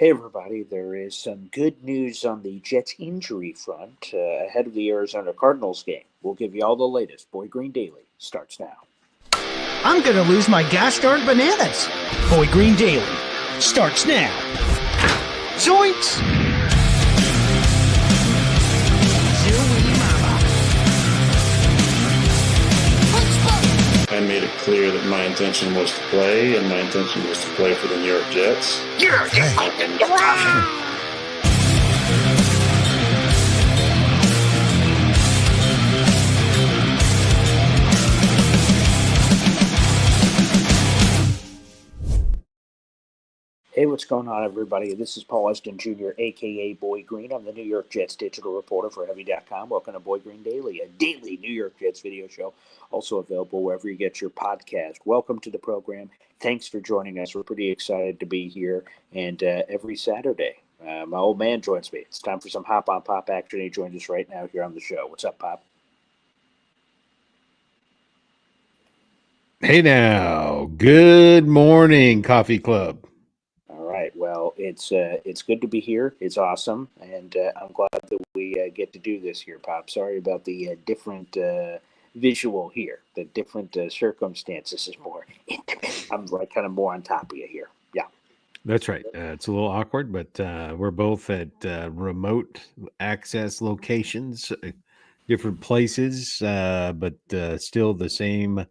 Hey everybody, there is some good news on the Jets injury front ahead of the Arizona Cardinals game. We'll give you all the latest. Boy Green Daily starts now. I'm gonna lose my gosh darn bananas. Boy Green Daily starts now. Zoinks! I made it clear that my intention was to play, and my intention was to play for the New York Jets. You're fucking wrong! Hey, what's going on, everybody? This is Paul Eston Jr., a.k.a. Boy Green. I'm the New York Jets digital reporter for Heavy.com. Welcome to Boy Green Daily, a daily New York Jets video show, also available wherever you get your podcast. Welcome to the program. Thanks for joining us. We're pretty excited to be here, and every Saturday, my old man joins me. It's time for some hop-on-pop action. He joins us right now here on the show. What's up, Pop? Hey now, good morning, Coffee Club. All right. Well, it's good to be here. It's awesome, and I'm glad that we get to do this here, Pop. Sorry about the different visual here. The different circumstances is more intimate. I'm like kind of more on top of you here. Yeah. That's right. It's a little awkward, but we're both at remote access locations, different places, but still the same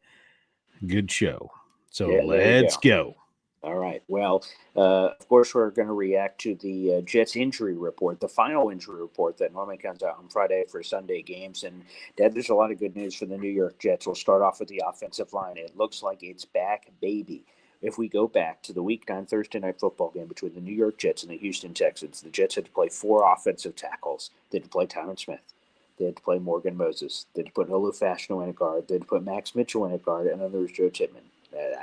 good show. So Yeah, there you let's go. All right. Well, of course, we're going to react to the Jets injury report, the final injury report that normally comes out on Friday for Sunday games. And, Dad, there's a lot of good news for the New York Jets. We'll start off with the offensive line. It looks like it's back, baby. If we go back to the Week 9 Thursday night football game between the New York Jets and the Houston Texans, the Jets had to play 4 offensive tackles. They had to play Tyron Smith. They had to play Morgan Moses. They had to put Olu Fashanu in a guard. They had to put Max Mitchell in a guard. And then there was Joe Tippmann.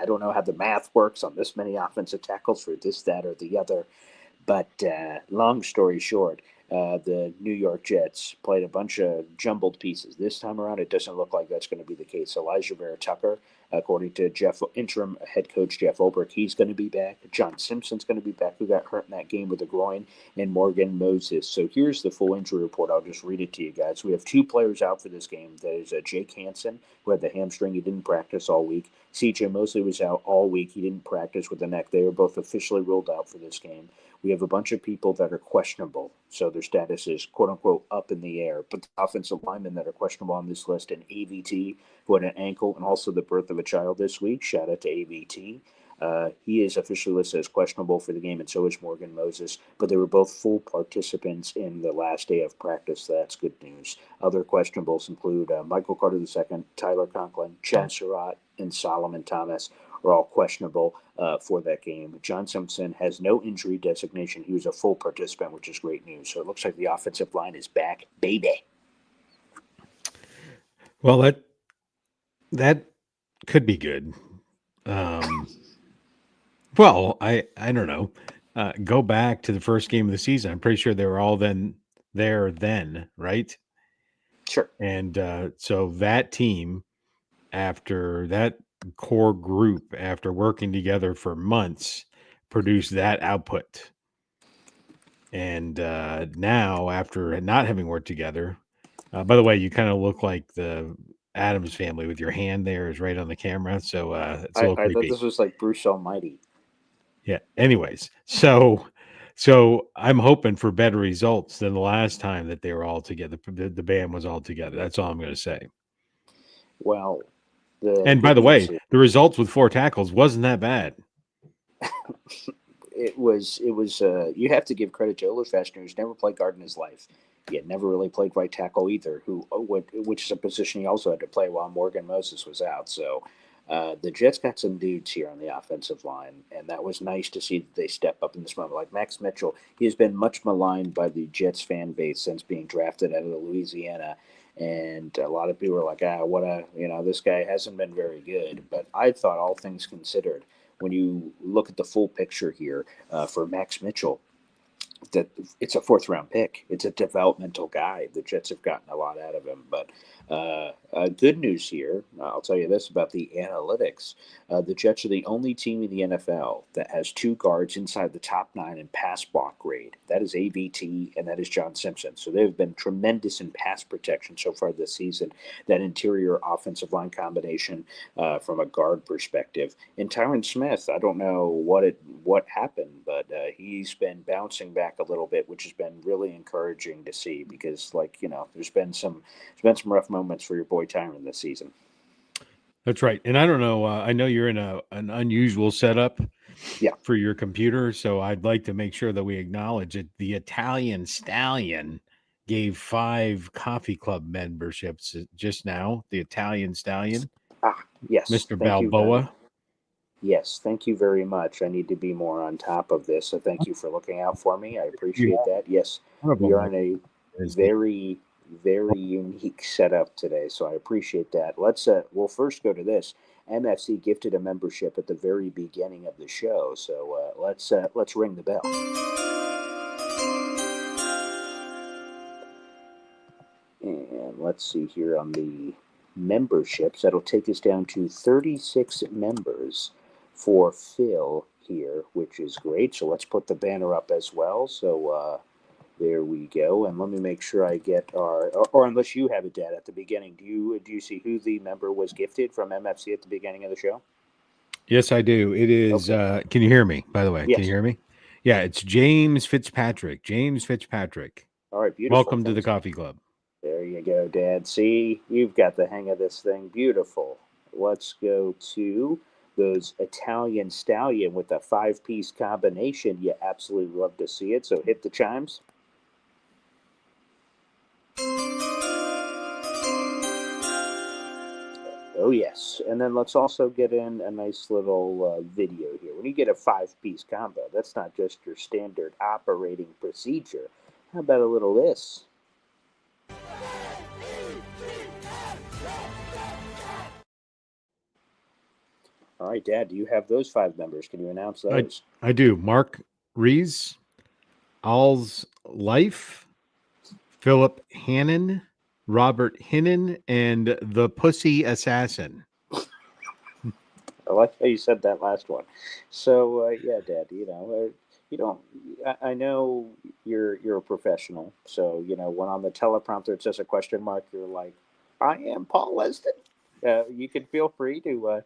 I don't know how the math works on this many offensive tackles for this, that, or the other. But long story short, the New York Jets played a bunch of jumbled pieces. This time around, it doesn't look like that's going to be the case. Elijah Vera Tucker, according to interim head coach Jeff Ulbrich, he's going to be back. John Simpson's going to be back, who got hurt in that game with a groin, and Morgan Moses. So here's the full injury report. I'll just read it to you guys. We have 2 players out for this game. There's Jake Hansen, who had the hamstring. He didn't practice all week. CJ Mosley was out all week. He didn't practice with the neck. They were both officially ruled out for this game. We have a bunch of people that are questionable, so their status is quote-unquote up in the air. But the offensive linemen that are questionable on this list, and ABT, who had an ankle and also the birth of a child this week, shout out to ABT. He is officially listed as questionable for the game, and so is Morgan Moses. But they were both full participants in the last day of practice, so that's good news. Other questionables include Michael Carter II, Tyler Conklin, Chad Surratt, and Solomon Thomas are all questionable for that game. John Simpson has no injury designation. He was a full participant, which is great news. So it looks like the offensive line is back, baby. Well, that could be good. Well, I don't know. Go back to the first game of the season. I'm pretty sure they were all then, right? Sure. And so that team, after that core group, after working together for months, produced that output. And now, after not having worked together, by the way, you kind of look like the Addams family with your hand there is right on the camera. So it's a little I thought creepy. this was like Bruce Almighty. Yeah. Anyways, so I'm hoping for better results than the last time that they were all together. The band was all together. That's all I'm going to say. Well, And by the way, the results with 4 tackles wasn't that bad. It was. You have to give credit to Olu Fashanu, who's never played guard in his life. He had never really played right tackle either, which is a position he also had to play while Morgan Moses was out. So the Jets got some dudes here on the offensive line, and that was nice to see that they step up in this moment. Like Max Mitchell, he has been much maligned by the Jets fan base since being drafted out of Louisiana. And a lot of people are like, this guy hasn't been very good. But I thought, all things considered, when you look at the full picture here for Max Mitchell, that it's a 4th round pick. It's a developmental guy. The Jets have gotten a lot out of him, but Good news here. I'll tell you this about the analytics. The Jets are the only team in the NFL that has two guards inside the top 9 in pass block grade. That is ABT and that is John Simpson. So they've been tremendous in pass protection so far this season. That interior offensive line combination from a guard perspective. And Tyron Smith, I don't know what happened, but he's been bouncing back a little bit, which has been really encouraging to see because, there's been some rough moments for your boy Tyron this season. That's right. And I don't know. I know you're in an unusual setup for your computer. So I'd like to make sure that we acknowledge it. The Italian Stallion gave 5 coffee club memberships just now. The Italian Stallion. Yes. Mr. Balboa. Yes. Thank you very much. I need to be more on top of this. So thank you for looking out for me. I appreciate that. Yes. We are in a very, very unique setup today, so I appreciate that. We'll first go to this. MFC gifted a membership at the very beginning of the show, so let's ring the bell. And let's see here on the memberships. That'll take us down to 36 members for Phil here, which is great. So let's put the banner up as well. So there we go. And let me make sure I get or unless you have it, Dad, at the beginning. Do you see who the member was gifted from MFC at the beginning of the show? Yes, I do. It is, okay. Can you hear me, by the way? Yes. Can you hear me? Yeah, it's James Fitzpatrick. All right, beautiful. Welcome to the Coffee Club. There you go, Dad. See, you've got the hang of this thing. Beautiful. Let's go to those Italian Stallion with a 5-piece combination. You absolutely love to see it. So hit the chimes. Oh, yes. And then let's also get in a nice little video here. When you get a 5-piece combo, that's not just your standard operating procedure. How about a little this? All right, Dad, do you have those 5 members? Can you announce those? I do. Mark Rees, All's Life, Philip Hannon, Robert Hinnon, and the Pussy Assassin. I like how you said that last one. So, yeah, Dad, I know you're a professional. So, when on the teleprompter it says a question mark, you're like, I am Paul Leston. You can feel free to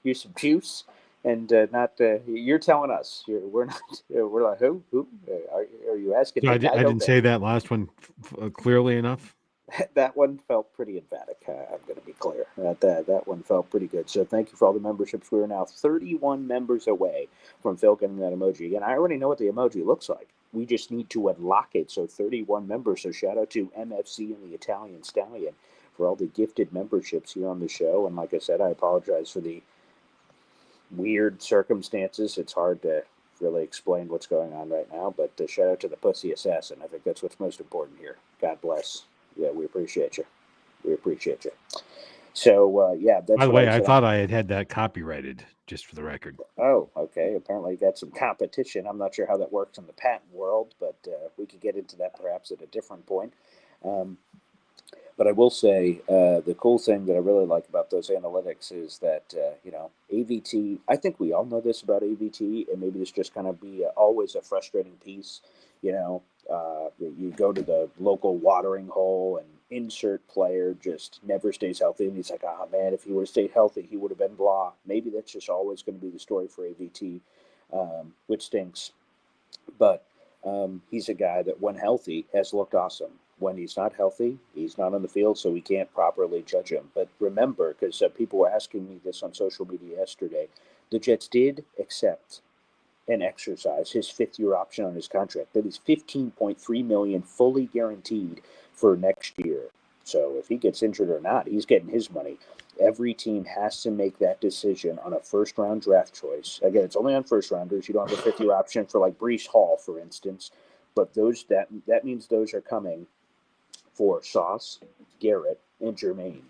use some juice and not. You're telling us. We're not. We're like, who? Are you asking? So I didn't say that last one clearly enough. That one felt pretty emphatic. I'm going to be clear. That one felt pretty good. So thank you for all the memberships. We are now 31 members away from Phil getting that emoji. And I already know what the emoji looks like. We just need to unlock it. So 31 members. So shout out to MFC and the Italian Stallion for all the gifted memberships here on the show. And like I said, I apologize for the weird circumstances. It's hard to really explain what's going on right now. But shout out to the Pussy Assassin. I think that's what's most important here. God bless. Yeah, we appreciate you. So, yeah. That's By the way, I thought I had that copyrighted, just for the record. Oh, okay. Apparently you got some competition. I'm not sure how that works in the patent world, but we could get into that perhaps at a different point. But I will say the cool thing that I really like about those analytics is that, ABT, I think we all know this about ABT, and maybe this just kind of be always a frustrating piece. You go to the local watering hole and insert player just never stays healthy. And he's like, oh, man, if he would have stayed healthy, he would have been blah. Maybe that's just always going to be the story for ABT, which stinks. But he's a guy that, when healthy, has looked awesome. When he's not healthy, he's not on the field, so we can't properly judge him. But remember, because people were asking me this on social media yesterday, the Jets did accept and exercise his 5th-year option on his contract. That is $15.3 million fully guaranteed for next year. So if he gets injured or not, he's getting his money. Every team has to make that decision on a first-round draft choice. Again, it's only on first-rounders. You don't have a 5th-year option for like Breece Hall, for instance. But that means those are coming for Sauce, Garrett, and Jermaine.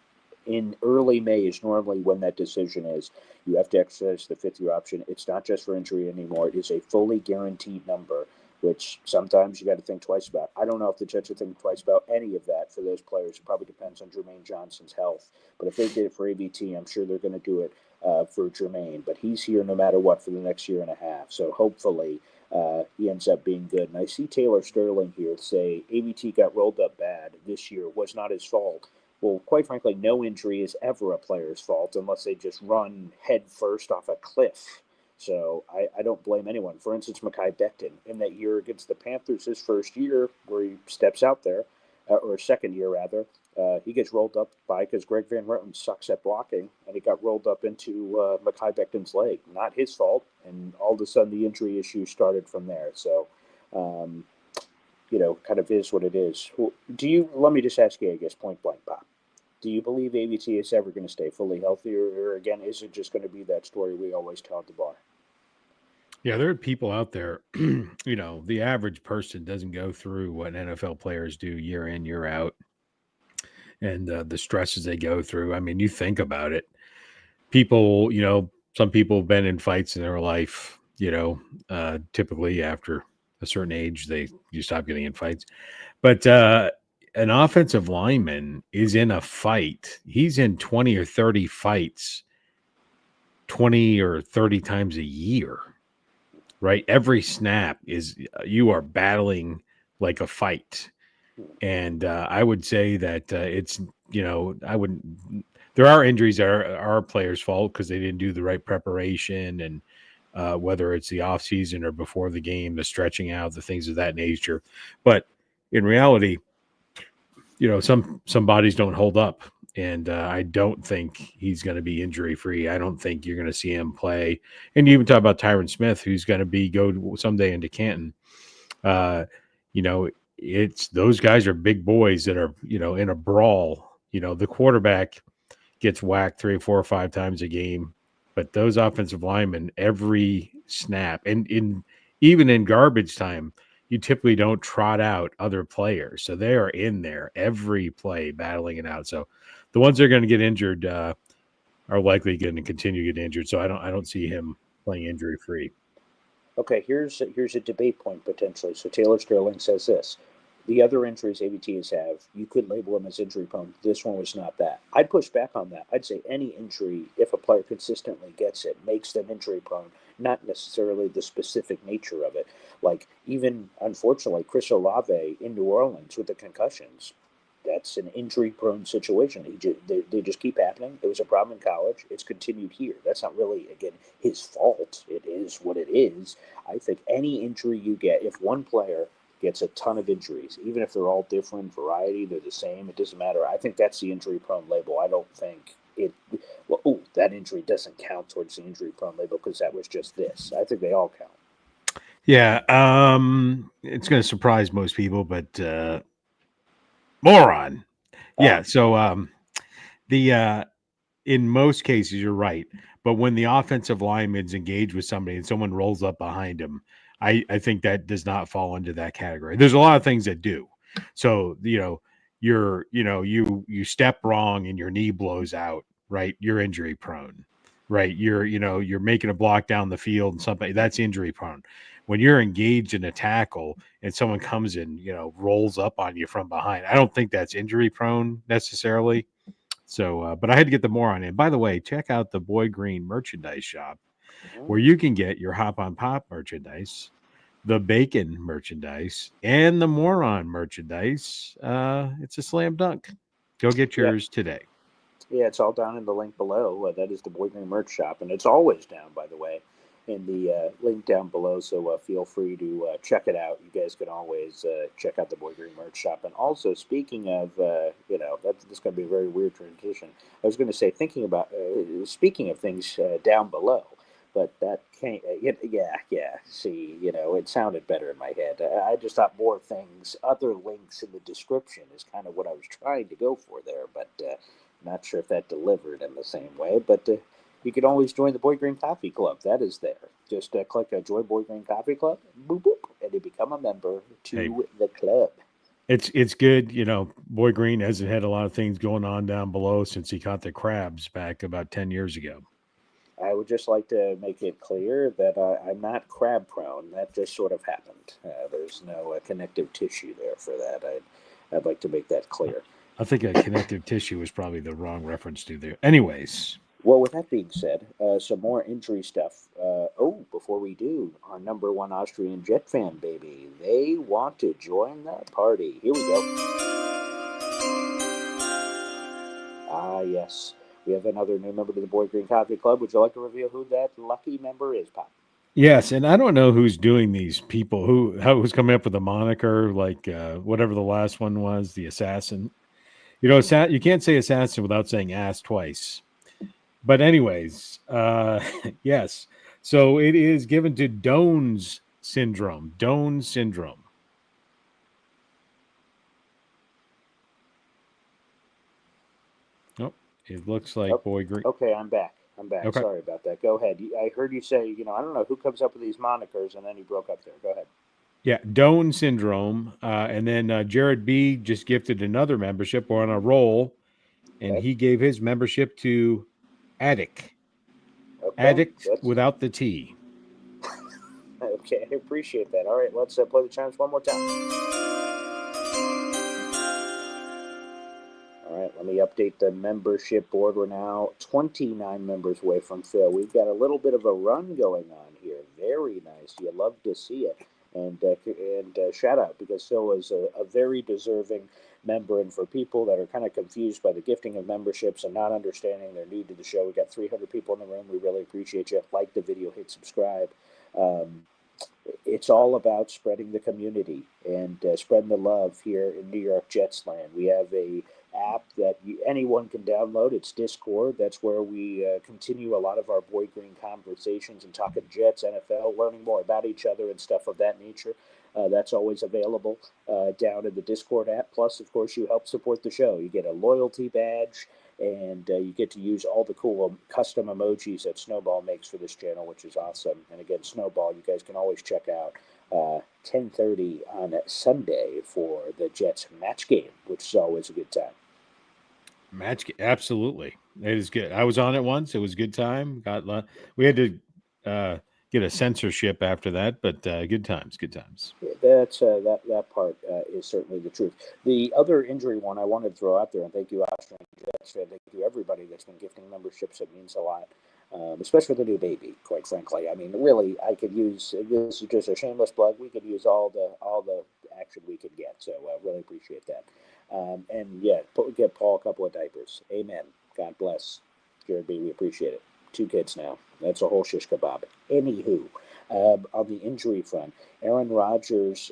In early May is normally when that decision is. You have to exercise the 5th-year option. It's not just for injury anymore. It is a fully guaranteed number. which sometimes you got to think twice about. I don't know if the Jets are thinking twice about any of that for those players. It probably depends on Jermaine Johnson's health. But if they did it for ABT, I'm sure they're going to do it for Jermaine. But he's here no matter what for the next year and a half. So hopefully he ends up being good. And I see Taylor Sterling here say ABT got rolled up bad this year. Was not his fault. Well, quite frankly, no injury is ever a player's fault unless they just run head first off a cliff. So I don't blame anyone. For instance, Mekhi Becton, in that year against the Panthers, his first year where he steps out there, or second year rather, he gets rolled up by because Greg Van Roten sucks at blocking, and he got rolled up into Mekhi Becton's leg. Not his fault, and all of a sudden the injury issue started from there. So, kind of is what it is. Let me just ask you, I guess, point blank, Bob. Do you believe ABT is ever going to stay fully healthy, or again, is it just going to be that story we always tell at the bar? Yeah, there are people out there, the average person doesn't go through what NFL players do year in, year out, and the stresses they go through. I mean, you think about it. People, some people have been in fights in their life, typically after a certain age, you stop getting in fights. But an offensive lineman is in a fight. He's in 20 or 30 fights 20 or 30 times a year, right? Every snap you are battling like a fight. And I would say that it's, there are injuries that are players' fault because they didn't do the right preparation, and whether it's the off season or before the game, the stretching out, the things of that nature. But in reality, some bodies don't hold up, and I don't think he's going to be injury free. I don't think you're going to see him play. And you even talk about Tyron Smith, who's going to go someday into Canton. It's those guys are big boys that are in a brawl. The quarterback gets whacked 3 or 4 or 5 times a game, but those offensive linemen every snap, and even in garbage time, you typically don't trot out other players. So they are in there every play battling it out. So the ones that are going to get injured are likely going to continue to get injured. So I don't see him playing injury free. Okay, here's a debate point potentially. So Taylor Sterling says this. The other injuries ABTs have, you could label them as injury prone. This one was not that. I'd push back on that. I'd say any injury, if a player consistently gets it, makes them injury prone, not necessarily the specific nature of it. Like, even, unfortunately, Chris Olave in New Orleans with the concussions, that's an injury-prone situation. They just keep happening. It was a problem in college. It's continued here. That's not really, again, his fault. It is what it is. I think any injury you get, if one player gets a ton of injuries, even if they're all different variety, they're the same, it doesn't matter. I think that's the injury-prone label. I don't think that injury doesn't count towards the injury-prone label because that was just this. I think they all count. Yeah, it's going to surprise most people, but moron. Yeah, so in most cases, you're right. But when the offensive lineman's engaged with somebody and someone rolls up behind him, I think that does not fall into that category. There's a lot of things that do. So, you step wrong and your knee blows out, right? You're injury prone, right? You're making a block down the field and something that's injury prone. When you're engaged in a tackle and someone comes and, rolls up on you from behind, I don't think that's injury prone necessarily. So, but I had to get the moron in. By the way, check out the Boy Green merchandise shop where you can get your Hop on Pop merchandise, the Bacon merchandise, and the Moron merchandise. It's a slam dunk. Go get yours today. Yeah, it's all down in the link below. That is the Boy Green merch shop, and it's always down, by the way, in the link down below. So feel free to check it out. You guys can always check out the Boy Green merch shop. And also, speaking of, that's going to be a very weird transition. I was going to say, speaking of things down below, but that can't. See, it sounded better in my head. I just thought more things, other links in the description is kind of what I was trying to go for there, but. Not sure if that delivered in the same way, but you can always join the Boy Green Coffee Club. That is there. Just click Join Boy Green Coffee Club, boop, boop, and you become a member to the club. It's good. Boy Green hasn't had a lot of things going on down below since he caught the crabs back about 10 years ago. I would just like to make it clear that I'm not crab prone. That just sort of happened. There's no connective tissue there for that. I'd like to make that clear. I think a connective tissue is probably the wrong reference to there. Anyways. Well, with that being said, some more injury stuff. Before we do, our number one Austrian Jet fan, baby, they want to join the party. Here we go. Ah, yes. We have another new member to the Boyd Green Coffee Club. Would you like to reveal who that lucky member is, Pop? Yes, and I don't know who's doing these people, who's coming up with a moniker, like whatever the last one was, the assassin. You know, you can't say assassin without saying ass twice. But anyways, yes. So it is given to Doan's syndrome. Doan's syndrome. Oh, it looks like Boyd Green. Okay, I'm back. Okay. Sorry about that. Go ahead. I heard you say, I don't know who comes up with these monikers, and then you broke up there. Go ahead. Yeah, Doan syndrome. And then Jared B. just gifted another membership. We're on a roll, and he gave his membership to Addict. Okay, Addict without the T. Okay, I appreciate that. All right, let's play the chimes one more time. All right, let me update the membership board. We're now 29 members away from Phil. We've got a little bit of a run going on here. Very nice. You love to see it. And shout out, because Phil is a very deserving member. And for people that are kind of confused by the gifting of memberships and not understanding they're new to the show, we got 300 people in the room. We really appreciate you. Like the video, hit subscribe. It's all about spreading the community and spreading the love here in New York Jets land. We have a app that anyone can download. It's Discord. That's where we continue a lot of our Boyd Green conversations and talking Jets, NFL, learning more about each other and stuff of that nature. That's always available down in the Discord app. Plus, of course, you help support the show. You get a loyalty badge, and you get to use all the cool custom emojis that Snowball makes for this channel, which is awesome. And again, Snowball, you guys can always check out 10:30 on Sunday for the Jets match game, which is always a good time. Absolutely, it is good. I was on it once. It was a good time. We had to get a censorship after that, but good times. Yeah, that's that part is certainly the truth. The other injury one I wanted to throw out there, and thank you, Austrian Jets fan, thank you everybody that's been gifting memberships. It means a lot, especially the new baby. Quite frankly, I mean, really, I could use this is just a shameless plug. We could use all the action we could get. So really appreciate that. And yeah, get Paul a couple of diapers. Amen. God bless. Jared B, we appreciate it. 2 kids now. That's a whole shish kebab. Anywho, on the injury front, Aaron Rodgers,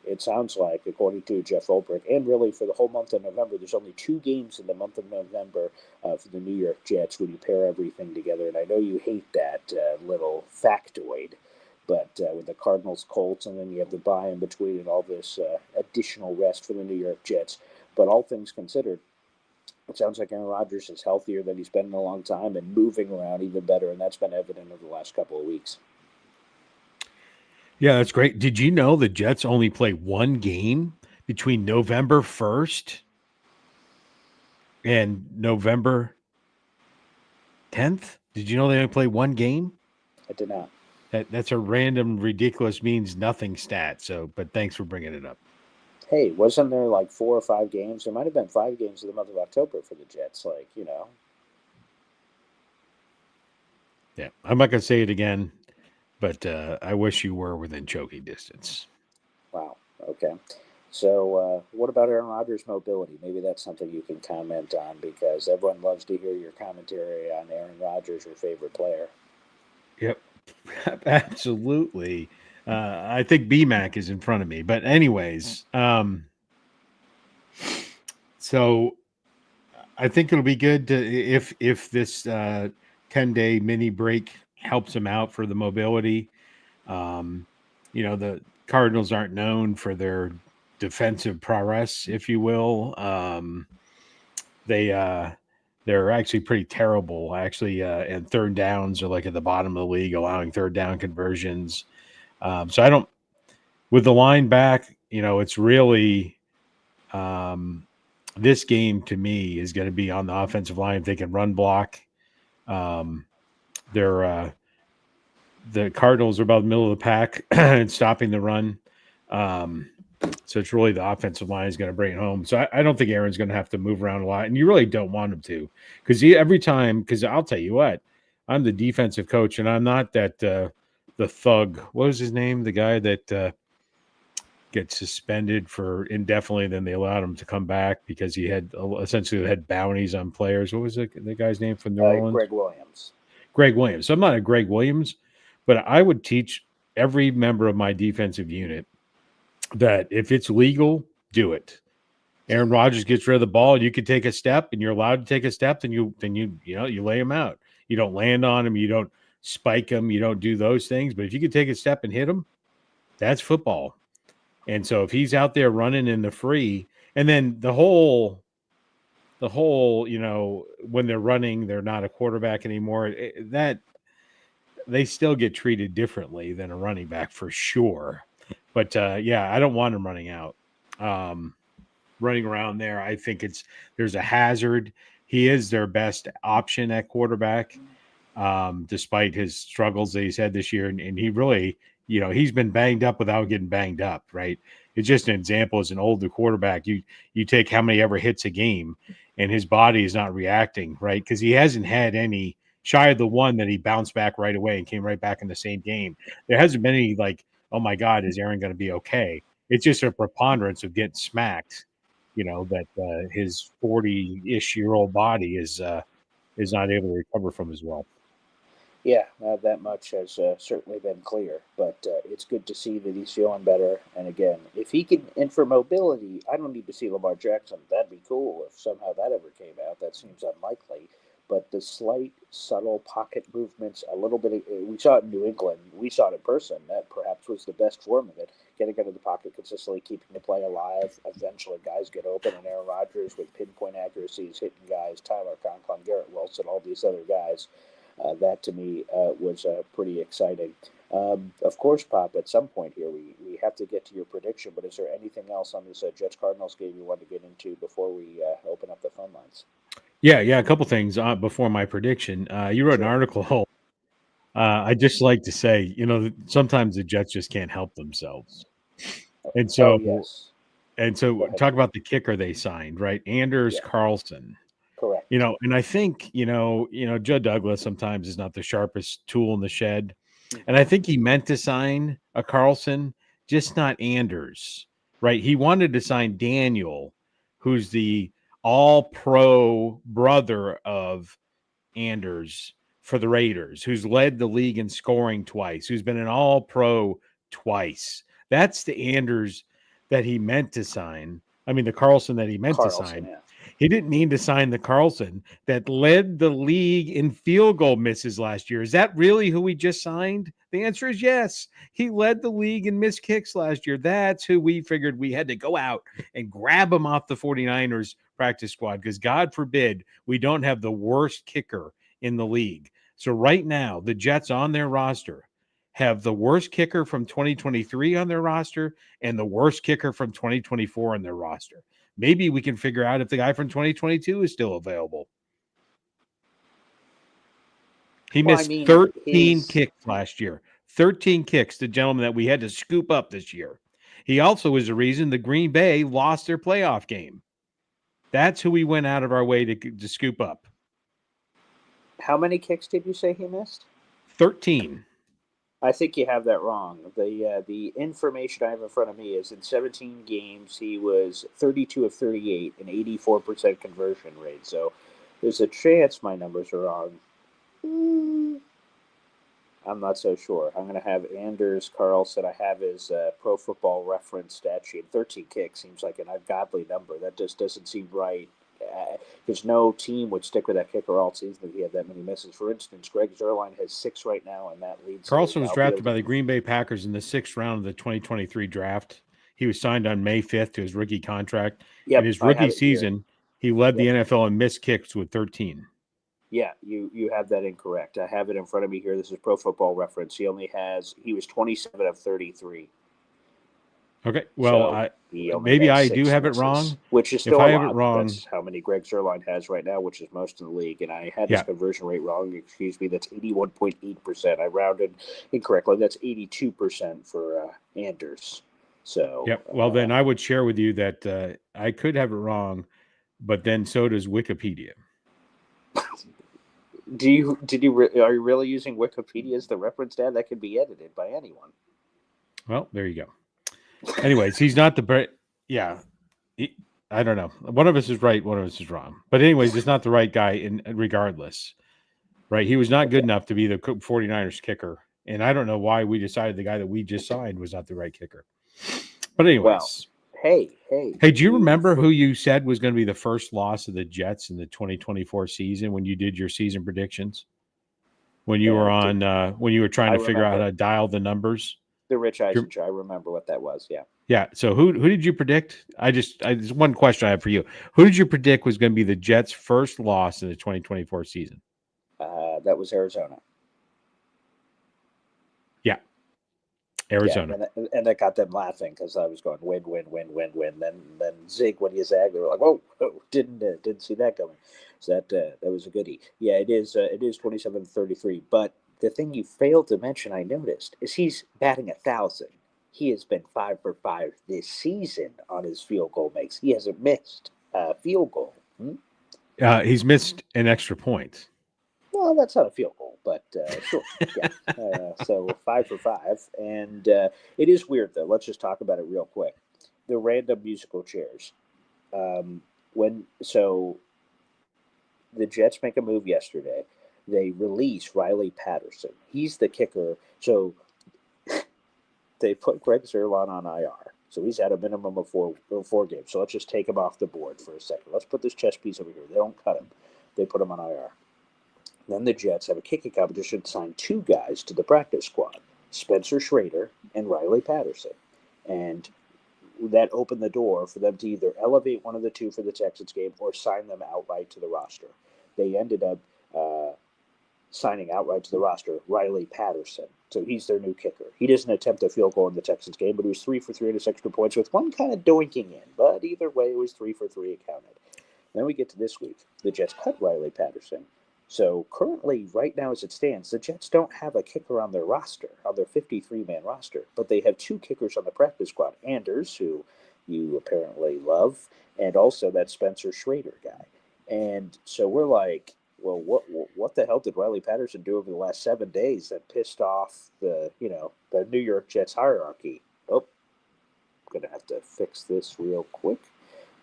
it sounds like, according to Jeff Ulbrich, and really for the whole month of November, there's only 2 games in the month of November for the New York Jets when you pair everything together. And I know you hate that little factoid, but with the Cardinals, Colts, and then you have the bye in between and all this additional rest for the New York Jets. But all things considered, it sounds like Aaron Rodgers is healthier than he's been in a long time and moving around even better, and that's been evident over the last couple of weeks. Yeah, that's great. Did you know the Jets only play 1 game between November 1st and November 10th? Did you know they only play 1 game? I did not. That's a random, ridiculous, means nothing stat. So, but thanks for bringing it up. Hey, wasn't there like 4 or 5 games? There might have been 5 games in the month of October for the Jets. Yeah, I'm not going to say it again, but I wish you were within choking distance. Wow. Okay. So what about Aaron Rodgers' mobility? Maybe that's something you can comment on, because everyone loves to hear your commentary on Aaron Rodgers, your favorite player. Yep, absolutely. I think BMAC is in front of me, but anyways, so I think it'll be good if this 10-day mini break helps him out for the mobility. The Cardinals aren't known for their defensive prowess, if you will. They're actually pretty terrible, and third downs are like at the bottom of the league, allowing third down conversions. So with the line back, it's really this game to me is going to be on the offensive line if they can run block. the Cardinals are about the middle of the pack and stopping the run. So it's really the offensive line is going to bring it home. So I don't think Aaron's going to have to move around a lot, and you really don't want him to, because because I'll tell you what, I'm the defensive coach, and I'm not that the thug. What was his name? The guy that gets suspended for indefinitely, then they allowed him to come back because he had essentially had bounties on players. What was the guy's name from New Orleans? Greg Williams. Greg Williams. So I'm not a Greg Williams, but I would teach every member of my defensive unit that if it's legal, do it. Aaron Rodgers gets rid of the ball, you could take a step, and you're allowed to take a step, then you lay him out. You don't land on him, you don't spike him, you don't do those things. But if you could take a step and hit him, that's football. And so if he's out there running in the free, and then the whole, when they're running, they're not a quarterback anymore. That they still get treated differently than a running back for sure. But I don't want him running out. Running around there, I think there's a hazard. He is their best option at quarterback, despite his struggles that he's had this year. And he really, he's been banged up without getting banged up, right? It's just an example as an older quarterback. You take how many ever hits a game, and his body is not reacting, right? Because he hasn't had any, shy of the one that he bounced back right away and came right back in the same game. There hasn't been any oh my God, is Aaron going to be okay? It's just a preponderance of getting smacked, that his 40-ish-year-old body is not able to recover from as well. Yeah, that much has certainly been clear, but it's good to see that he's feeling better. And again, if he can, and for mobility, I don't need to see Lamar Jackson. That'd be cool if somehow that ever came out. That seems unlikely. But the slight, subtle pocket movements, a little bit we saw it in New England. We saw it in person. That perhaps was the best form of it. Getting out of the pocket consistently, keeping the play alive. Eventually, guys get open, and Aaron Rodgers with pinpoint accuracies, hitting guys, Tyler Conklin, Garrett Wilson, all these other guys. That to me was pretty exciting. Of course, Pop, at some point here, we have to get to your prediction, but is there anything else on this Jets-Cardinals game you want to get into before we open up the phone lines? Yeah, a couple things before my prediction. You wrote an article. I just like to say, sometimes the Jets just can't help themselves. And so, yes. Talk about the kicker they signed, right? Anders Carlson. Correct. And I think, Joe Douglas sometimes is not the sharpest tool in the shed. And I think he meant to sign a Carlson, just not Anders, right? He wanted to sign Daniel, who's the all-pro brother of Anders for the Raiders, who's led the league in scoring twice, who's been an all-pro twice. That's the Anders that he meant to sign. I mean, the Carlson that he meant to sign. Yeah. He didn't mean to sign the Carlson that led the league in field goal misses last year. Is that really who we just signed? The answer is yes. He led the league in missed kicks last year. That's who we figured we had to go out and grab him off the 49ers practice squad, because God forbid we don't have the worst kicker in the league. So right now, the Jets on their roster have the worst kicker from 2023 on their roster and the worst kicker from 2024 on their roster. Maybe we can figure out if the guy from 2022 is still available. He missed 13 kicks last year. 13 kicks, the gentleman that we had to scoop up this year. He also was the reason the Green Bay lost their playoff game. That's who we went out of our way to scoop up. How many kicks did you say he missed? 13. I think you have that wrong. The information I have in front of me is in 17 games, he was 32 of 38, an 84% conversion rate. So there's a chance my numbers are wrong. I'm not so sure. I'm going to have Anders Carlson. I have his Pro Football Reference stat sheet. 13 kicks seems like an ungodly number. That just doesn't seem right. Because no team would stick with that kicker all season if he had that many misses. For instance, Greg Zuerlein has 6 right now, and that leads. Carlson was drafted by the Green Bay Packers in the 6th round of the 2023 draft. He was signed on May 5th to his rookie contract. In his rookie season, he led the NFL in missed kicks with 13. Yeah, you have that incorrect. I have it in front of me here. This is Pro Football Reference. He was 27 of 33. Okay. Well, So he only maybe has I do 6 have it misses, wrong. which is If still a I have it lot. wrong, That's how many Greg Zerline has right now, which is most in the league. And I had his yeah. conversion rate wrong. Excuse me. That's 81.8%. I rounded incorrectly. That's 82% for Anders. So Yep. Well, then I would share with you that I could have it wrong, but then so does Wikipedia. are you really using Wikipedia as the reference, Dad? That could be edited by anyone. Well, there you go. Anyways, he's not the yeah. I don't know. One of us is right, one of us is wrong. But anyways, it's not the right guy in regardless. Right? He was not good enough to be the 49ers kicker. And I don't know why we decided the guy that we just signed was not the right kicker. But anyways. Well, hey, do you remember who you said was going to be the first loss of the Jets in the 2024 season when you did your season predictions? When you were on when you were trying to figure out how to dial the numbers? The Rich Eisen show. I remember what that was. Yeah. Yeah. So who did you predict? Just one question I have for you. Who did you predict was going to be the Jets' first loss in the 2024 season? That was Arizona. Yeah. Arizona. Yeah, and that got them laughing because I was going win. Then zig when you zag. They were like, whoa, didn't see that coming. So that was a goodie. Yeah, it is 27-33. But the thing you failed to mention, I noticed, is he's batting 1,000. He has been 5 for 5 this season on his field goal makes. He hasn't missed a field goal. He's missed an extra point. Well, that's not a field goal, but sure. Yeah. So 5 for 5. And it is weird, though. Let's just talk about it real quick. The random musical chairs. So the Jets make a move yesterday. They release Riley Patterson. He's the kicker. So they put Greg Zerline on IR. So he's at a minimum of four games. So let's just take him off the board for a second. Let's put this chess piece over here. They don't cut him. They put him on IR. Then the Jets have a kicking competition to sign 2 guys to the practice squad, Spencer Schrader and Riley Patterson. And that opened the door for them to either elevate one of the 2 for the Texans game or sign them outright to the roster. They ended up signing outright to the roster Riley Patterson. So he's their new kicker. He doesn't attempt a field goal in the Texans game, but he was 3 for 3 on his extra points with one kind of doinking in. But either way, it was 3 for 3 it counted. Then we get to this week. The Jets cut Riley Patterson. So currently, right now as it stands, the Jets don't have a kicker on their roster, on their 53-man roster, but they have 2 kickers on the practice squad. Anders, who you apparently love, and also that Spencer Schrader guy. And so we're like, well, what the hell did Riley Patterson do over the last 7 days that pissed off the New York Jets hierarchy? Oh, I'm going to have to fix this real quick.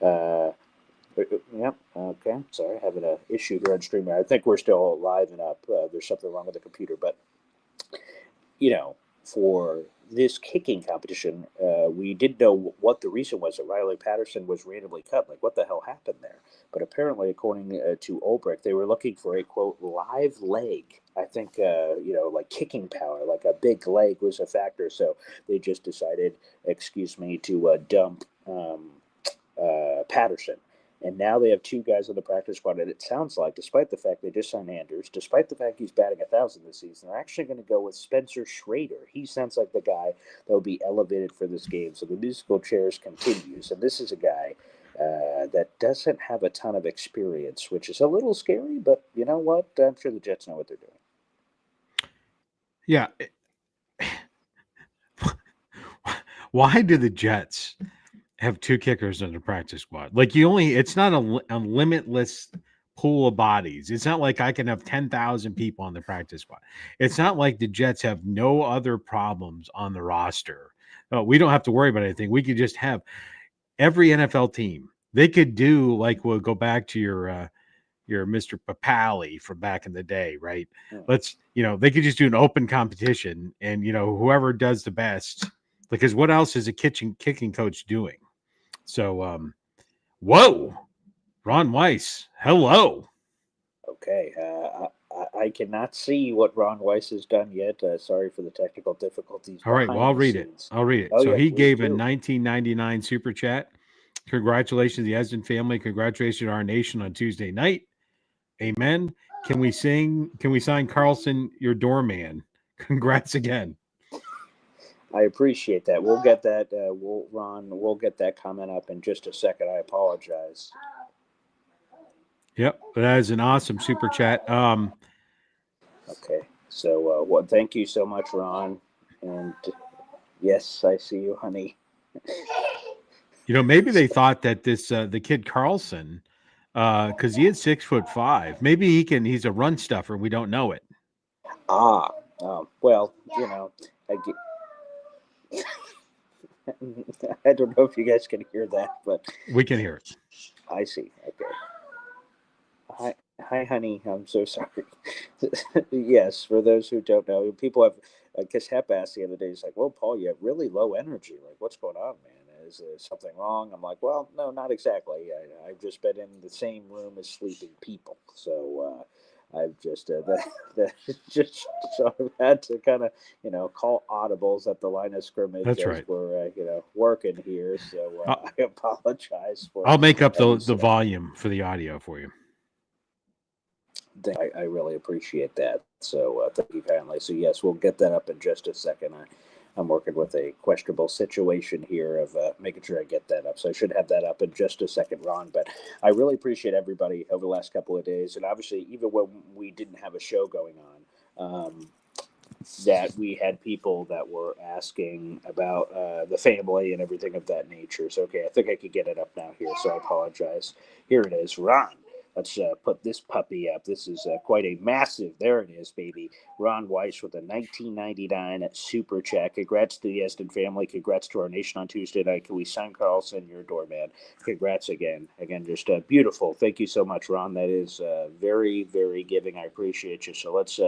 Yep. Okay. Sorry, having an issue here on streaming. I think we're still live and up. There's something wrong with the computer, but for this kicking competition, we didn't know what the reason was that Riley Patterson was randomly cut. Like, what the hell happened there? But apparently, according to Ulbrich, they were looking for a quote live leg. I think like kicking power, like a big leg was a factor. So they just decided, to dump Patterson. And now they have 2 guys on the practice squad. And it sounds like, despite the fact they just signed Anders, despite the fact he's batting 1,000 this season, they're actually going to go with Spencer Schrader. He sounds like the guy that will be elevated for this game. So the musical chairs continues. And this is a guy that doesn't have a ton of experience, which is a little scary. But you know what? I'm sure the Jets know what they're doing. Yeah. Why do the Jets have 2 kickers in the practice squad? Like, it's not a limitless pool of bodies. It's not like I can have 10,000 people on the practice squad. It's not like the Jets have no other problems on the roster. We don't have to worry about anything. We could just have every NFL team. They could do, like, we'll go back to your Mr. Papali from back in the day, right? Yeah. They could just do an open competition and, whoever does the best, because what else is a kicking coach doing? So, whoa, Ron Weiss, hello. Okay, I cannot see what Ron Weiss has done yet. Sorry for the technical difficulties. All right, well, I'll read it. Oh, so yeah, he gave do. a 1999 super chat. Congratulations to the Esden family. Congratulations to our nation on Tuesday night. Amen. Can we sign Carlson, your doorman? Congrats again. I appreciate that. We'll get that. We'll get that comment up in just a second. I apologize. Yep, that is an awesome super chat. Okay, so well, thank you so much, Ron. And yes, I see you, honey. Maybe they thought that this the kid Carlson, because he is 6'5", maybe he's a run stuffer. We don't know it. Well, I don't know if you guys can hear that, but we can hear it. I see. Okay. Hi, honey. I'm so sorry. Yes, for those who don't know, people have. I guess Hep asked the other day. He's like, "Well, Paul, you have really low energy. Like, what's going on, man? Is there something wrong?" I'm like, "Well, no, not exactly. I've just been in the same room as sleeping people, so I've just that just so I've had to kind of call audibles at the line of scrimmage. That's as right. We're working here, so I apologize for. I'll make up the volume for the audio for you. I really appreciate that. So thank you kindly. So yes, we'll get that up in just a second. I'm working with a questionable situation here of making sure I get that up. So I should have that up in just a second, Ron. But I really appreciate everybody over the last couple of days. And obviously, even when we didn't have a show going on, that we had people that were asking about the family and everything of that nature. So, okay, I think I could get it up now here. So I apologize. Here it is, Ron. Let's put this puppy up. This is quite a massive. There it is, baby. Ron Weiss with a 1999 super chat. Congrats to the Eston family. Congrats to our nation on Tuesday night. Can we sign Carlson, your doorman? Congrats again. Again, just beautiful. Thank you so much, Ron. That is very, very giving. I appreciate you. So let's,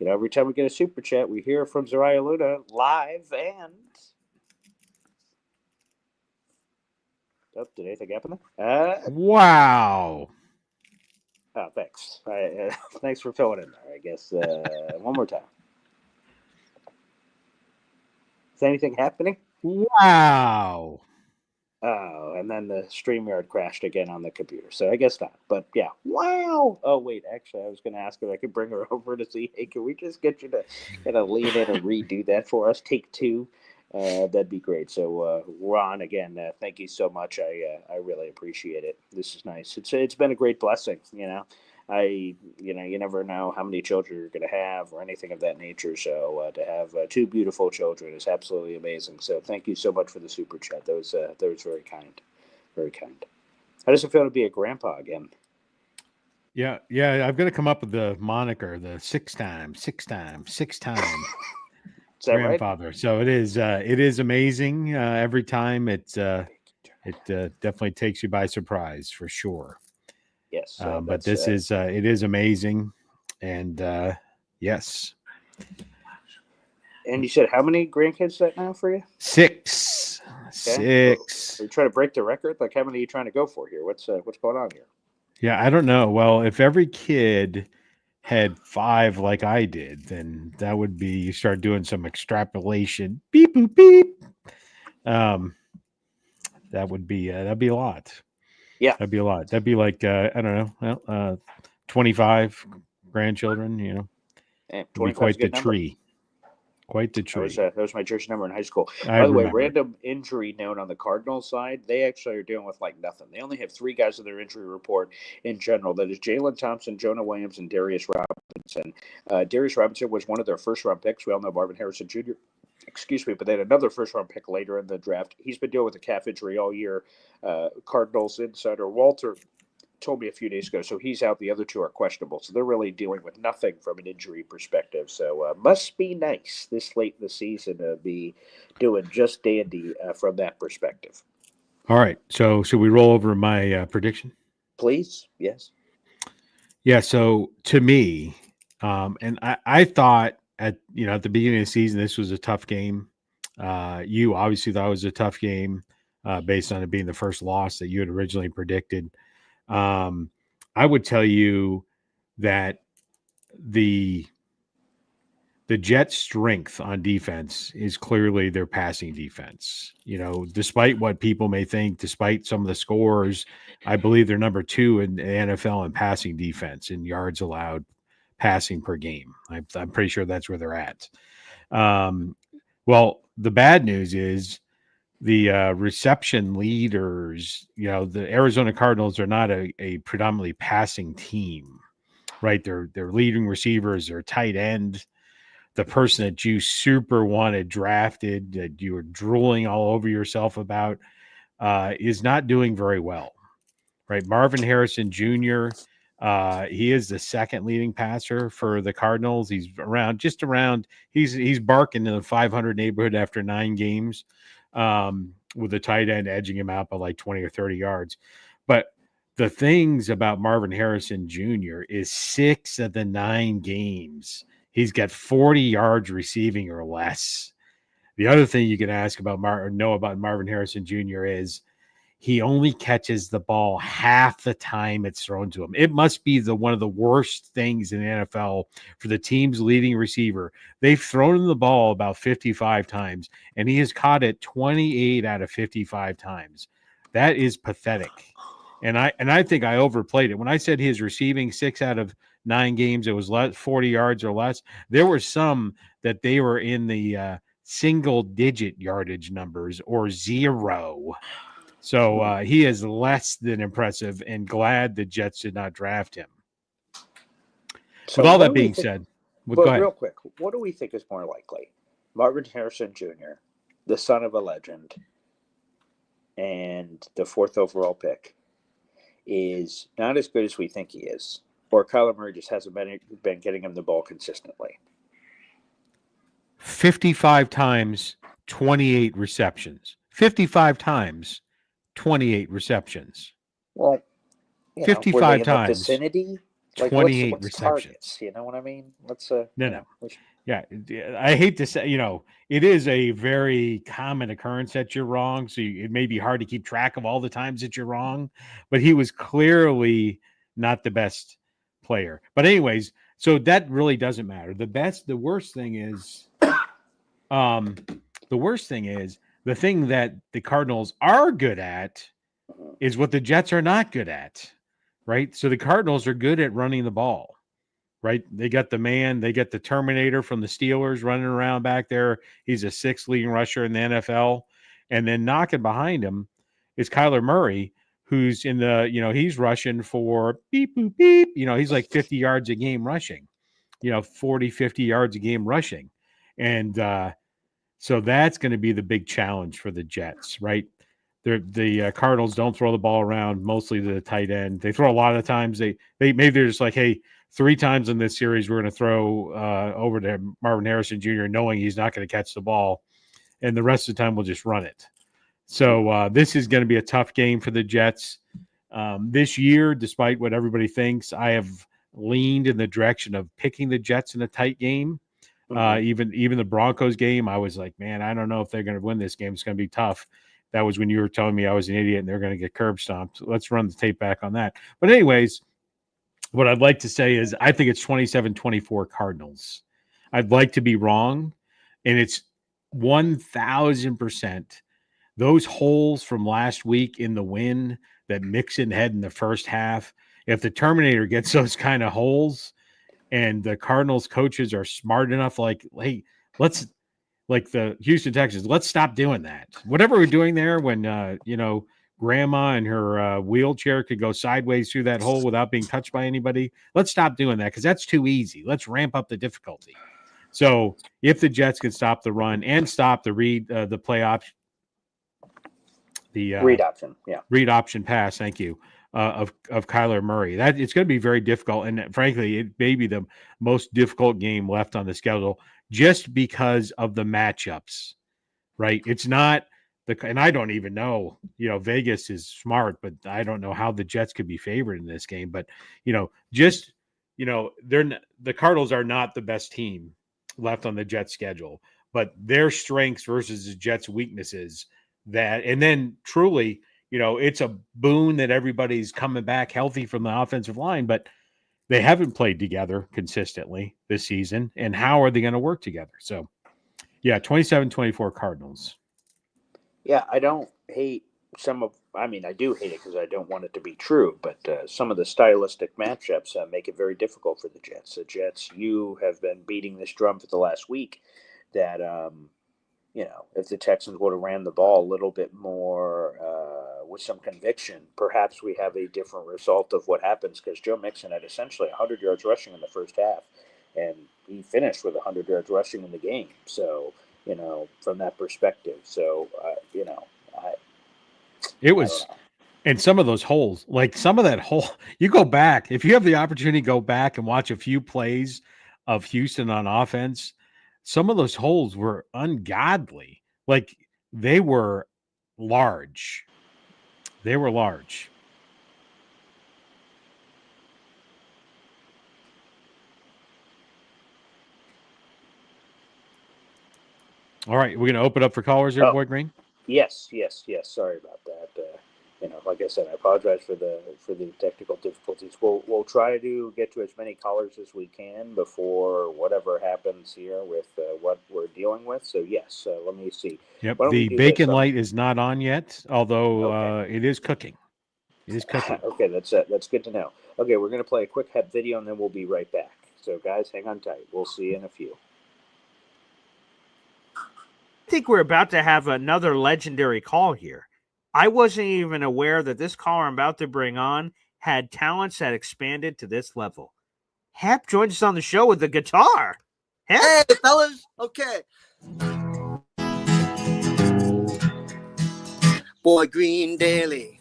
every time we get a super chat, we hear from Zariah Luna live and. Oh, did anything happen there? Wow. Oh, thanks. Thanks for filling in there. I guess one more time. Is anything happening? Wow. Oh, and then the StreamYard crashed again on the computer. So I guess not. But yeah, wow. Oh, wait. Actually, I was going to ask if I could bring her over to see, hey, can we just get you to lean in and redo that for us? Take two. That'd be great. So, Ron, again, thank you so much. I really appreciate it. This is nice. It's been a great blessing. You never know how many children you're going to have or anything of that nature. So, to have two beautiful children is absolutely amazing. So, thank you so much for the super chat. That was very kind, very kind. How does it feel to be a grandpa again? Yeah. I've got to come up with the moniker, the six time grandfather. Right? So it is amazing. Every time it definitely takes you by surprise for sure. Yes. But this it is amazing. And yes. And you said how many grandkids is that now for you? 6. Okay. 6. Are you trying to break the record? Like, how many are you trying to go for here? What's going on here? Yeah, I don't know. Well, if every kid had 5 like I did, then that would be, you start doing some extrapolation. Beep, boop, beep. That would be, that'd be a lot. Yeah. That'd be a lot. That'd be like, I don't know, 25 grandchildren, It'd be quite the tree. Quite the tree. That was my jersey number in high school. By the way, random injury note on the Cardinals side, they actually are dealing with like nothing. They only have 3 guys in their injury report in general. That is Jalen Thompson, Jonah Williams, and Darius Robinson. Darius Robinson was one of their first-round picks. We all know Marvin Harrison Jr. Excuse me, but they had another first-round pick later in the draft. He's been dealing with a calf injury all year. Cardinals insider Walter told me a few days ago, so he's out. The other 2 are questionable, so they're really dealing with nothing from an injury perspective. So must be nice this late in the season to be doing just dandy from that perspective. All right, so should we roll over my prediction? Please, yes. Yeah, so to me, and I thought at the beginning of the season this was a tough game. You obviously thought it was a tough game based on it being the first loss that you had originally predicted. I would tell you that the Jets' strength on defense is clearly their passing defense. Despite what people may think, despite some of the scores, I believe they're number 2 in the NFL in passing defense in yards allowed passing per game. I'm pretty sure that's where they're at. Well, the bad news is the reception leaders, the Arizona Cardinals are not a predominantly passing team, right? Their leading receivers are tight end. The person that you super wanted drafted, that you were drooling all over yourself about, is not doing very well, right? Marvin Harrison Jr., he is the second leading passer for the Cardinals. He's just around. He's barking in the 500 neighborhood after 9 games, with the tight end edging him out by like 20 or 30 yards. But the things about Marvin Harrison Jr. is 6 of the 9 games he's got 40 yards receiving or less. The other thing you can ask about know about Marvin Harrison Jr. is he only catches the ball half the time it's thrown to him. It must be one of the worst things in the NFL for the team's leading receiver. They've thrown him the ball about 55 times, and he has caught it 28 out of 55 times. That is pathetic. And I think I overplayed it. When I said he is receiving 6 out of 9 games, it was 40 yards or less. There were some that they were in the single-digit yardage numbers or 0. So he is less than impressive, and glad the Jets did not draft him. So with all that being said, but real quick, what do we think is more likely? Marvin Harrison Jr., the son of a legend, and the 4th overall pick, is not as good as we think he is, or Kyler Murray just hasn't been getting him the ball consistently. 55 times, 28 receptions. 55 times, 28 receptions. Well, 55 times, vicinity, 28 what's receptions. Targets, you know what I mean? No. Yeah, I hate to say, it is a very common occurrence that you're wrong. So it may be hard to keep track of all the times that you're wrong, but he was clearly not the best player. But anyways, so that really doesn't matter. The worst thing is, the thing that the Cardinals are good at is what the Jets are not good at, right? So the Cardinals are good at running the ball. Right. They got the man, they got the Terminator from the Steelers running around back there. He's a 6th leading rusher in the NFL. And then knocking behind him is Kyler Murray, who's in the, he's rushing for beep, boop, beep. He's like 50 yards a game rushing, 40, 50 yards a game rushing. And so that's going to be the big challenge for the Jets, right? The Cardinals don't throw the ball around, mostly to the tight end. They throw a lot of times. Maybe they're just like, hey, 3 times in this series, we're going to throw over to Marvin Harrison Jr., knowing he's not going to catch the ball. And the rest of the time, we'll just run it. So this is going to be a tough game for the Jets. This year, despite what everybody thinks, I have leaned in the direction of picking the Jets in a tight game. Even the Broncos game, I was like, man, I don't know if they're going to win this game. It's going to be tough. That was when you were telling me I was an idiot and they're going to get curb stomped. Let's run the tape back on that. But anyways, what I'd like to say is I think it's 27-24 Cardinals. I'd like to be wrong, and it's 1,000%. Those holes from last week in the win that Mixon had in the first half, if the Terminator gets those kind of holes and the Cardinals coaches are smart enough, like, hey, let's – like the Houston Texans, let's stop doing that. Whatever we're doing there when, grandma and her wheelchair could go sideways through that hole without being touched by anybody. Let's stop doing that because that's too easy. Let's ramp up the difficulty. So if the Jets can stop the run and stop the read option, read option pass, thank you, of Kyler Murray, that it's going to be very difficult. And frankly, it may be the most difficult game left on the schedule just because of the matchups, right? It's not and I don't even know, Vegas is smart, but I don't know how the Jets could be favored in this game. But, the Cardinals are not the best team left on the Jets schedule, but their strengths versus the Jets' weaknesses and then truly, it's a boon that everybody's coming back healthy from the offensive line, but they haven't played together consistently this season. And how are they going to work together? So, 27-24 Cardinals. Yeah, I don't hate I do hate it because I don't want it to be true, but some of the stylistic matchups make it very difficult for the Jets. The Jets, you have been beating this drum for the last week that if the Texans would have ran the ball a little bit more with some conviction, perhaps we have a different result of what happens, because Joe Mixon had essentially 100 yards rushing in the first half, and he finished with 100 yards rushing in the game. So, from that perspective. So, it was, and some of those holes, like some of that hole, you go back, if you have the opportunity, go back and watch a few plays of Houston on offense. Some of those holes were ungodly. Like they were large. They were large. All right, we're going to open up for callers here, Boyd Green. Yes. Sorry about that. Like I said, I apologize for the technical difficulties. We'll try to get to as many callers as we can before whatever happens here with what we're dealing with. So yes, let me see. Yep, the bacon light is not on yet, although it is cooking. It is cooking. Okay, that's good to know. Okay, we're going to play a quick HEP video and then we'll be right back. So guys, hang on tight. We'll see you in a few. I think we're about to have another legendary call here. I wasn't even aware that this caller I'm about to bring on had talents that expanded to this level. Hep joins us on the show with the guitar. Hep? Hey, fellas. Okay. Boyd Green Daily.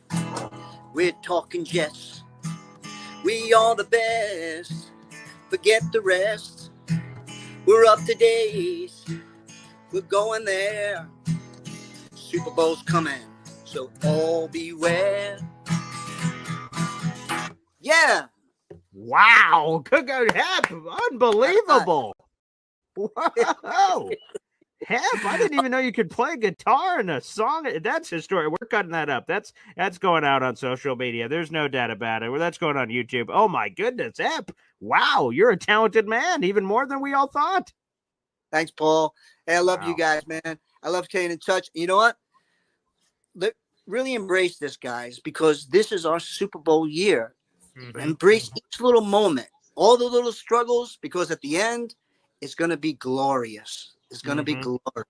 We're talking Jets. We are the best. Forget the rest. We're up to date. We're going there. Super Bowl's coming, so all beware. Yeah. Wow. Good go, Hep. Unbelievable. Whoa. Hep, I didn't even know you could play guitar in a song. That's historic. We're cutting that up. That's going out on social media. There's no doubt about it. That's going on YouTube. Oh, my goodness, Hep. Wow, you're a talented man, even more than we all thought. Thanks, Paul. Hey, I love you guys, man. I love staying in touch. You know what? Really embrace this, guys, because this is our Super Bowl year. Mm-hmm. Embrace each little moment, all the little struggles, because at the end, it's going to be glorious. It's going to be glorious.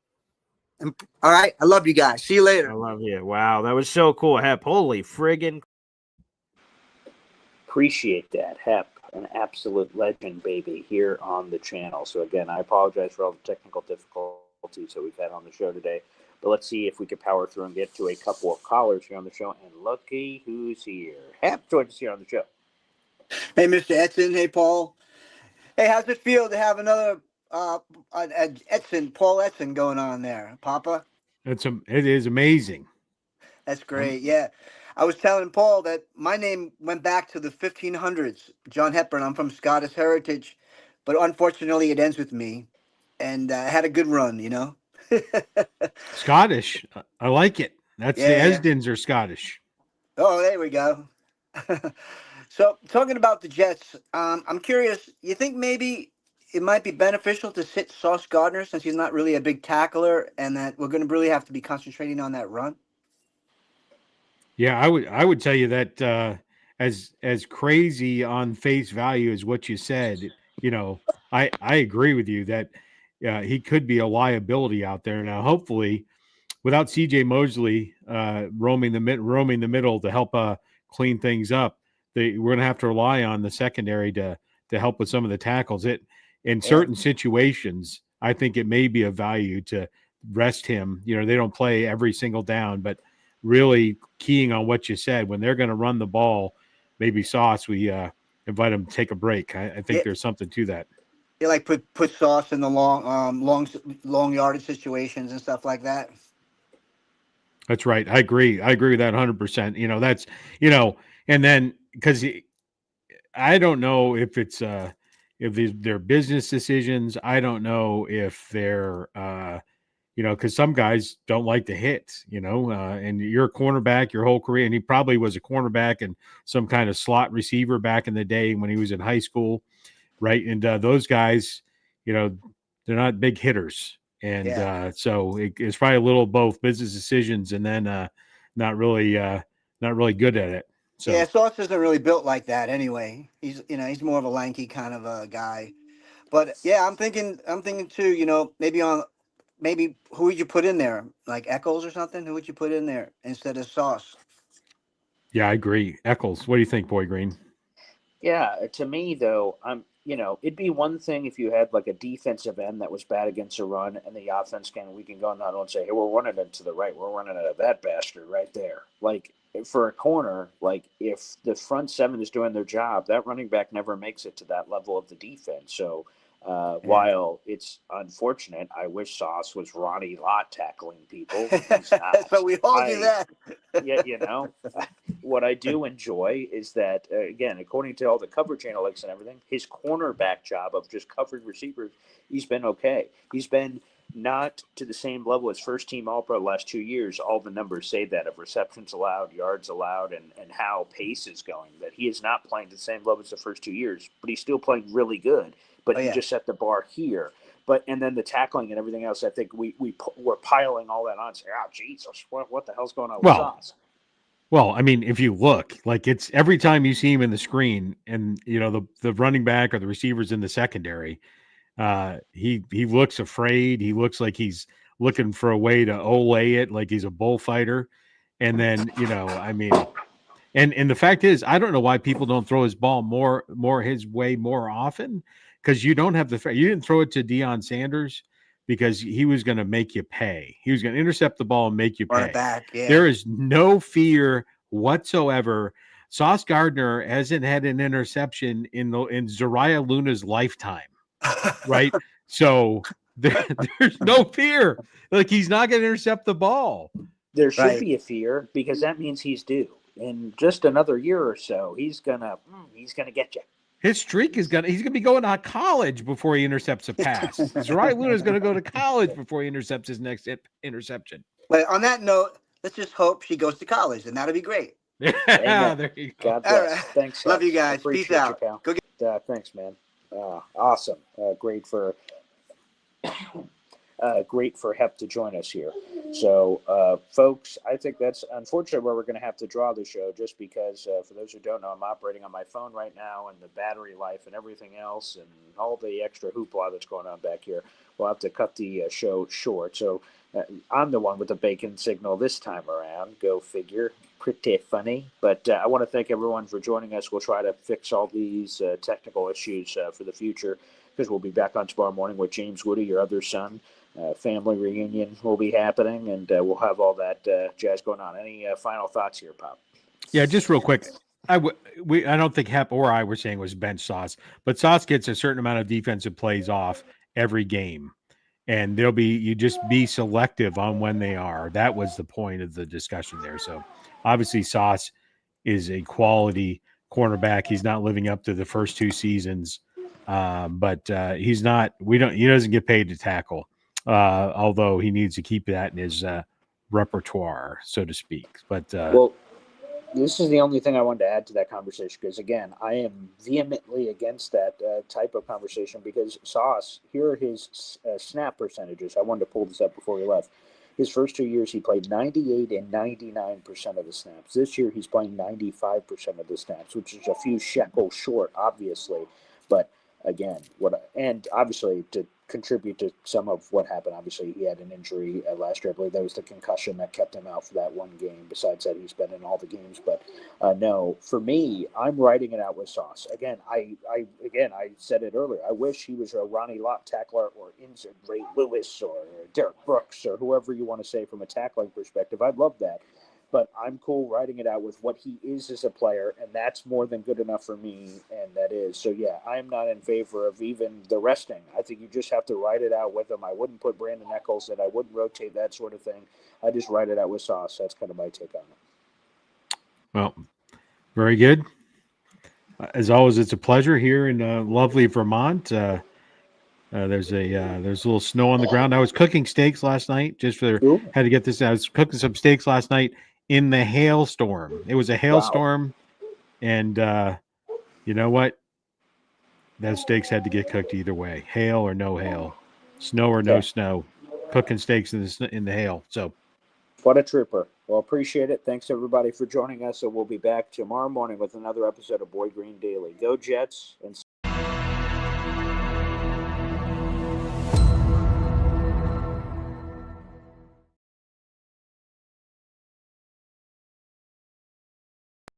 And, all right. I love you guys. See you later. I love you. Wow. That was so cool, Hep. Holy friggin'. Appreciate that, Hep. An absolute legend, baby, here on the channel. So again, I apologize for all the technical difficulties that we've had on the show today, but let's see if we can power through and get to a couple of callers here on the show. And looky who's here. Hep joins us here on the show. Hey, Mr. Edson. Hey, Paul. Hey, how's it feel to have another Paul Edson going on there, Papa? It is amazing. That's great. Yeah. I was telling Paul that my name went back to the 1500s. John Hepburn. I'm from Scottish heritage, but unfortunately it ends with me. And I had a good run, Scottish. I like it. That's the Esdens are Scottish. Oh, there we go. So talking about the Jets, I'm curious, you think maybe it might be beneficial to sit Sauce Gardner since he's not really a big tackler, and that we're going to really have to be concentrating on that run? Yeah, I would tell you that as crazy on face value as what you said, I agree with you that he could be a liability out there. Now, hopefully, without CJ Mosley roaming the middle to help clean things up, we're going to have to rely on the secondary to help with some of the tackles. In certain situations, I think it may be of value to rest him. They don't play every single down, but really keying on what you said, when they're going to run the ball, maybe Sauce, we invite him to take a break. I think there's something to that. Yeah, like put Sauce in the long yardage situations and stuff like that. That's right. I agree with that 100%. That's, and then because I don't know if it's if they're business decisions. I don't know if they're because some guys don't like to hit, and you're a cornerback your whole career, and he probably was a cornerback and some kind of slot receiver back in the day when he was in high school, right? And those guys, they're not big hitters, and so it's probably a little both business decisions and then not really good at it. So yeah, Sauce isn't really built like that anyway. He's more of a lanky kind of a guy. But yeah, I'm thinking too, maybe on maybe who would you put in there? Like Eccles or something? Who would you put in there instead of Sauce? Yeah, I agree. Eccles, what do you think, Boy Green? Yeah, to me though, it'd be one thing if you had like a defensive end that was bad against a run, and the offense we can go not and say, hey, we're running it to the right, we're running it at that bastard right there. Like for a corner, like if the front seven is doing their job, that running back never makes it to that level of the defense. So while it's unfortunate, I wish Sauce was Ronnie Lott tackling people. He's not. So we all do that. Yeah, what I do enjoy is that, again, according to all the coverage analytics and everything, his cornerback job of just covering receivers, he's been okay. He's been not to the same level as first-team All-Pro the last 2 years. All the numbers say that of receptions allowed, yards allowed, and how pace is going, that he is not playing to the same level as the first 2 years, but he's still playing really good. But he just set the bar here. And then the tackling and everything else, I think we're piling all that on. Say, oh, Jesus, what the hell's going on with Sauce? Well, I mean, if you look, like it's every time you see him in the screen, and the running back or the receivers in the secondary, he looks afraid. He looks like he's looking for a way to olay it, like he's a bullfighter. And then I mean, and the fact is, I don't know why people don't throw his ball more his way more often, because you don't have you didn't throw it to Deion Sanders because he was going to make you pay. He was going to intercept the ball and make you pay. There is no fear whatsoever. Sauce Gardner hasn't had an interception in Zariah Luna's lifetime, right? So there's no fear. Like, he's not going to intercept the ball. There should be a fear, because that means he's due. In just another year or so, he's gonna get you. His streak he's gonna be going to college before he intercepts a pass. Zariah Luna is gonna go to college before he intercepts his next interception. But on that note, let's just hope she goes to college, and that'll be great. Yeah, there you go. God bless. Right. Thanks. Love you guys. Peace out. You, go get. Thanks, man. Awesome. Great for Hep to join us here. So, folks, I think that's unfortunately where we're going to have to draw the show, just because, for those who don't know, I'm operating on my phone right now, and the battery life and everything else and all the extra hoopla that's going on back here. We'll have to cut the show short. So I'm the one with the bacon signal this time around. Go figure. Pretty funny. But I want to thank everyone for joining us. We'll try to fix all these technical issues for the future, because we'll be back on tomorrow morning with James Woody, your other son. Family reunion will be happening, and we'll have all that jazz going on. Any final thoughts here, Pop? Yeah, just real quick. I don't think Hep or I were saying was bench Sauce, but Sauce gets a certain amount of defensive plays off every game, and you just be selective on when they are. That was the point of the discussion there. So obviously Sauce is a quality cornerback. He's not living up to the first 2 seasons, but he's not. He doesn't get paid to tackle. Although he needs to keep that in his repertoire, so to speak. But well, this is the only thing I wanted to add to that conversation, because, again, I am vehemently against that type of conversation, because Sauce, here are his snap percentages. I wanted to pull this up before we left. His first 2 years, he played 98 and 99% of the snaps. This year, he's playing 95% of the snaps, which is a few shekels short, obviously. But, again, and obviously to contribute to some of what happened. Obviously, he had an injury last year. I believe that was the concussion that kept him out for that one game. Besides that, he's been in all the games. But no, for me, I'm writing it out with Sauce. Again, I said it earlier. I wish he was a Ronnie Lott tackler, or Ray Lewis, or Derek Brooks, or whoever you want to say from a tackling perspective. I'd love that. But I'm cool writing it out with what he is as a player, and that's more than good enough for me, and that is. So, yeah, I'm not in favor of even the resting. I think you just have to write it out with him. I wouldn't put Brandon Eccles in. I wouldn't rotate that sort of thing. I just write it out with Sauce. That's kind of my take on it. Well, very good. As always, it's a pleasure here in lovely Vermont. There's a little snow on the ground. I was cooking steaks last night. Had to get this. I was cooking some steaks last night in the hailstorm. It was a hailstorm, and you know what? Those steaks had to get cooked either way, hail or no hail, snow or no snow. Cooking steaks in the hail. So, what a trooper! Well, appreciate it. Thanks everybody for joining us, and we'll be back tomorrow morning with another episode of Boy Green Daily. Go Jets! And